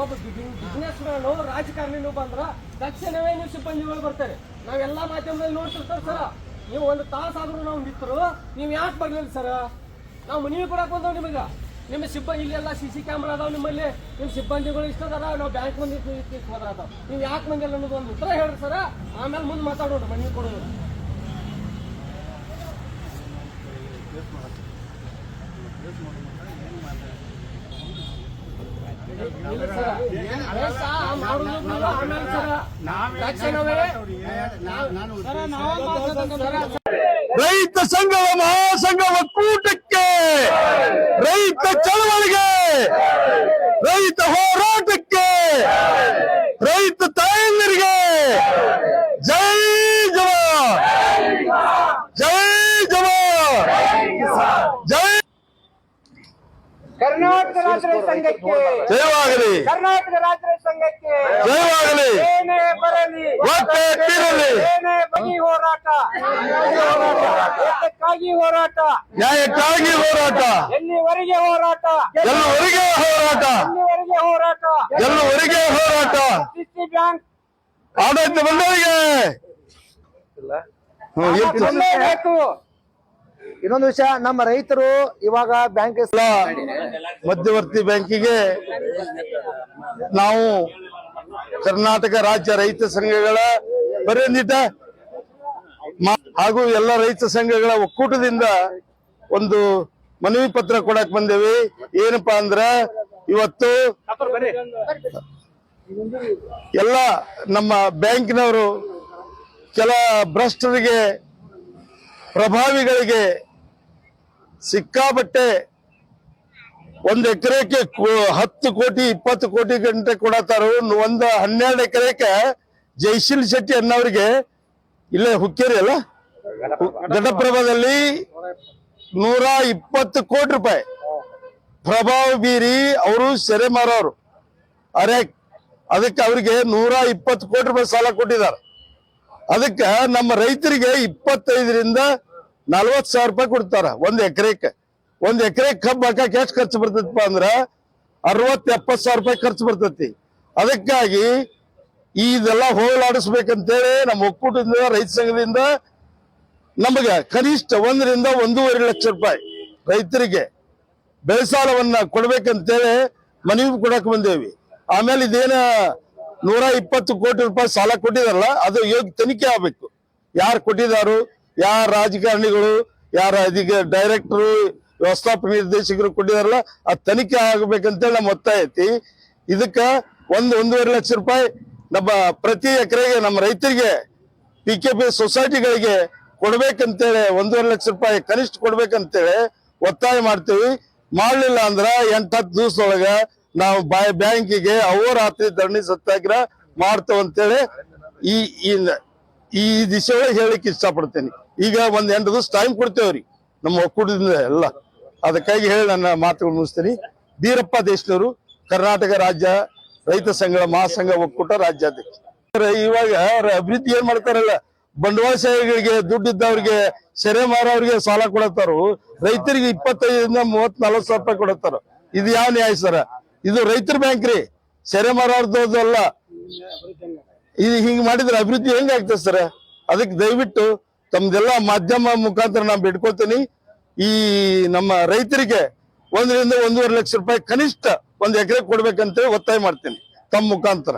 ಒಬ್ಬ ಬಿಸಿನೆಸ್ ರಾಜಕಾರಣಿನೂ ಬಂದ್ರ ತಕ್ಷಣವೇ ನೀವು ಸಿಬ್ಬಂದಿಗಳು ಬರ್ತಾರೆ. ನಾವೆಲ್ಲಾ ಮಾಧ್ಯಮದಲ್ಲಿ ನೋಡ್ತಿರ್ತಾರೆ ಸರ. ನೀವು ಒಂದು ತಾಸಾದ್ರೂ ನಾವು ನಿಂತರು ನೀವು ಯಾಕೆ ಬರ್ಲಿಲ್ಲ ಸರ? ನಾವು ಮನವಿ ಕೊಡಕ್ ಬಂದವ್ ನಿಮಗೆ. ನಿಮ್ಮ ಸಿಬ್ಬಂದಿ ಇಲ್ಲೆಲ್ಲ CC ಕ್ಯಾಮ್ರಾ ಅದಾವ ನಿಮ್ಮಲ್ಲಿ. ನಿಮ್ಮ ಸಿಬ್ಬಂದಿಗಳು ಇಷ್ಟ ಅದಾರ. ನಾವು ಬ್ಯಾಂಕ್ ಮಂದಿ ಅದಾವ. ನೀವು ಯಾಕೆ ಮಂದಿಲ್ಲ ಅನ್ನೋದು ಒಂದು ಉತ್ತರ ಹೇಳ್ರಿ ಸರ. ಆಮೇಲೆ ಮುಂದೆ ಮಾತಾಡೋಣ ಮನವಿ ಕೊಡೋದು. ರೈತ ಸಂಘದ ಮಹಾಸಂಘ ಒಕ್ಕೂಟಕ್ಕೆ, ರೈತ ಚಳವಳಿಗೆ, ರೈತ ಹೋರಾಟಕ್ಕೆ, ರೈತ ತಾಯಂದಿರಿಗೆ ಜೈ ಜವಾನ್, ಜೈ ಜವಾನ್, ಜೈ ಕರ್ನಾಟಕ ರಾಜ್ಯ ಸಂಘಕ್ಕೆ ಜಯವಾಗಲಿ, ಕರ್ನಾಟಕ ರಾಜ್ಯ ಸಂಘಕ್ಕೆ ಜಯವಾಗಲಿ. ಏನೇ ಬರಲಿ, ಏನೇ ಬಗೆ ಹೋರಾಟ, ನ್ಯಾಯಕ್ಕಾಗಿ ಹೋರಾಟ, ನ್ಯಾಯಕ್ಕಾಗಿ ಹೋರಾಟ, ಎಲ್ಲಿವರೆಗೆ ಹೋರಾಟ, ಎಲ್ಲವರೆಗೆ ಹೋರಾಟ, ಎಲ್ಲಿವರೆಗೆ ಹೋರಾಟ, ಎಲ್ಲವರೆಗೆ ಹೋರಾಟ. ಸಿಸಿ ಬ್ಯಾಂಕ್ ಆಡಳಿತ ಬಂದವರಿಗೆ ಬೇಕು. ಇನ್ನೊಂದು ವಿಷಯ, ನಮ್ಮ ರೈತರು ಇವಾಗ ಬ್ಯಾಂಕ್ ಮಧ್ಯವರ್ತಿ ಬ್ಯಾಂಕಿಗೆ ನಾವು ಕರ್ನಾಟಕ ರಾಜ್ಯ ರೈತ ಸಂಘಗಳ ಬರೆಯಂದಿಟ ಹಾಗೂ ಎಲ್ಲ ರೈತ ಸಂಘಗಳ ಒಕ್ಕೂಟದಿಂದ ಒಂದು ಮನವಿ ಪತ್ರ ಕೊಡಕ್ ಬಂದೇವಿ. ಏನಪ್ಪಾ ಅಂದ್ರ, ಇವತ್ತು ಎಲ್ಲ ನಮ್ಮ ಬ್ಯಾಂಕಿನವರು ಕೆಲ ಭ್ರಷ್ಟರಿಗೆ, ಪ್ರಭಾವಿಗಳಿಗೆ ಸಿಕ್ಕಾಪಟ್ಟೆ 1 ಎಕರೆಗೆ 10 ಕೋಟಿ 20 ಕೋಟಿ ಗಂಟೆ ಕೊಡತಾರ. 12 ಎಕರೆಗೆ ಜೈಶೀಲ್ ಶೆಟ್ಟಿ ಅನ್ನೋರಿಗೆ ಇಲ್ಲೇ ಹುಕ್ಕೇರಿ ಅಲ್ಲ ಘಟಪ್ರಭಾದಲ್ಲಿ 120 ಕೋಟಿ ರೂಪಾಯಿ ಪ್ರಭಾವ ಬೀರಿ ಅವರು ಸೆರೆ ಮಾರೋರು. ಅದಕ್ಕೆ ಅವರಿಗೆ 120 ಕೋಟಿ ರೂಪಾಯಿ ಸಾಲ ಕೊಟ್ಟಿದ್ದಾರೆ. ಅದಕ್ಕೆ ನಮ್ಮ ರೈತರಿಗೆ 25ರಿಂದ 40 ಸಾವಿರ ರೂಪಾಯಿ ಕೊಡ್ತಾರ 1 ಎಕರೆಗೆ. 1 ಎಕರೆ ಕಬ್ಬು ಹಾಕಕ್ಕೆ ಎಷ್ಟು ಖರ್ಚು ಬರ್ತೈತಪ್ಪ ಅಂದ್ರ 60-70 ಸಾವಿರ ರೂಪಾಯಿ ಖರ್ಚು ಬರ್ತೈತಿ. ಅದಕ್ಕಾಗಿ ಇದೆಲ್ಲ ಹೋಗಲಾಡಿಸ್ಬೇಕಂತೇಳಿ ನಮ್ಮ ಒಕ್ಕೂಟದಿಂದ, ರೈತ ಸಂಘದಿಂದ ನಮಗೆ ಕನಿಷ್ಠ 1ರಿಂದ 1.5 ಲಕ್ಷ ರೂಪಾಯಿ ರೈತರಿಗೆ ಬೆಳೆ ಸಾಲವನ್ನ ಕೊಡ್ಬೇಕಂತೇಳಿ ಮನವಿ ಕೊಡಕ್ ಬಂದೇವಿ. ಆಮೇಲೆ ಇದೇನ 120 ಕೋಟಿ ರೂಪಾಯಿ ಸಾಲ ಕೊಟ್ಟಿದಾರಲ್ಲ, ಅದು ಯೋಗ್ಯ ತನಿಖೆ ಆಗ್ಬೇಕು. ಯಾರು ಕೊಟ್ಟಿದಾರು, ಯಾರ ರಾಜಕಾರಣಿಗಳು, ಯಾರ ಡೈರೆಕ್ಟರು, ವ್ಯವಸ್ಥಾಪಕ ನಿರ್ದೇಶಕರು ಕೊಟ್ಟಿದಾರಲ್ಲ, ಅದು ತನಿಖೆ ಆಗ್ಬೇಕಂತೇಳಿ ನಮ್ಮ ಒತ್ತಾಯ ಐತಿ. ಇದಕ್ಕ 1.5 ಲಕ್ಷ ರೂಪಾಯಿ ನಮ್ಮ ಪ್ರತಿ ಎಕರೆಗೆ ನಮ್ಮ ರೈತರಿಗೆ PKP ಸೊಸೈಟಿಗಳಿಗೆ ಕೊಡ್ಬೇಕಂತೇಳಿ 1.5 ಲಕ್ಷ ರೂಪಾಯಿ ಕನಿಷ್ಠ ಕೊಡ್ಬೇಕಂತೇಳಿ ಒತ್ತಾಯ ಮಾಡ್ತೀವಿ. ಮಾಡ್ಲಿಲ್ಲ ಅಂದ್ರ 8-10 ದಿವಸದೊಳಗ ನಾವು ಬ್ಯಾಂಕಿಗೆ ಅಹೋರಾತ್ರಿ ಧರಣಿ ಸತ್ಯಾಗ್ರಹ ಮಾಡ್ತೇವೆ ಅಂತೇಳಿ ಈ ದಿಶೆ ಒಳಗೆ ಹೇಳಿಕ್ ಇಷ್ಟಪಡ್ತೇನೆ. ಈಗ 1-8 ದಿವಸ ಟೈಮ್ ಕೊಡ್ತೇವ್ರಿ ನಮ್ಮ ಒಕ್ಕೂಟದಿಂದ ಎಲ್ಲ. ಅದಕ್ಕಾಗಿ ಹೇಳಿ ನನ್ನ ಮಾತುಗಳು ಮುಗಿಸ್ತೀನಿ. ಬೀರಪ್ಪ ದೇಶನವರು, ಕರ್ನಾಟಕ ರಾಜ್ಯ ರೈತ ಸಂಘ ಮಹಾಸಂಘ ಒಕ್ಕೂಟ ರಾಜ್ಯಾಧ್ಯಕ್ಷ. ಇವಾಗ ಅಭಿವೃದ್ಧಿ ಏನ್ ಮಾಡ್ತಾರಲ್ಲ, ಬಂಡವಾಳಶಾಹಿಗಳಿಗೆ, ದುಡ್ಡಿದ್ದವ್ರಿಗೆ, ಸೆರೆ ಮಾರೋರಿಗೆ ಸಾಲ ಕೊಡತ್ತಾರು. ರೈತರಿಗೆ 25ರಿಂದ 30-40 ಸಾವಿರ ರೂಪಾಯಿ ಕೊಡತ್ತಾರ. ಇದು ಯಾವ ನ್ಯಾಯ ಸರ? ಇದು ರೈತರ ಬ್ಯಾಂಕ್ ರೀ, ಸೆರೆ ಮಾರೋರ್ದಲ್ಲ. ಇದು ಹಿಂಗ್ ಮಾಡಿದ್ರೆ ಅಭಿವೃದ್ಧಿ ಹೆಂಗ ಆಗ್ತದೆ ಸರ? ಅದಕ್ಕೆ ದಯವಿಟ್ಟು ತಮ್ದೆಲ್ಲ ಮಾಧ್ಯಮ ಮುಖಾಂತರ ನಾನು ಬಿಡ್ಕೊಳ್ತೀನಿ. ಈ ನಮ್ಮ ರೈತರಿಗೆ 1ರಿಂದ 1.5 ಲಕ್ಷ ರೂಪಾಯಿ ಕನಿಷ್ಠ 1 ಎಕರೆ ಕೊಡ್ಬೇಕಂತೇಳಿ ಒತ್ತಾಯ ಮಾಡ್ತೀನಿ ತಮ್ಮ ಮುಖಾಂತರ.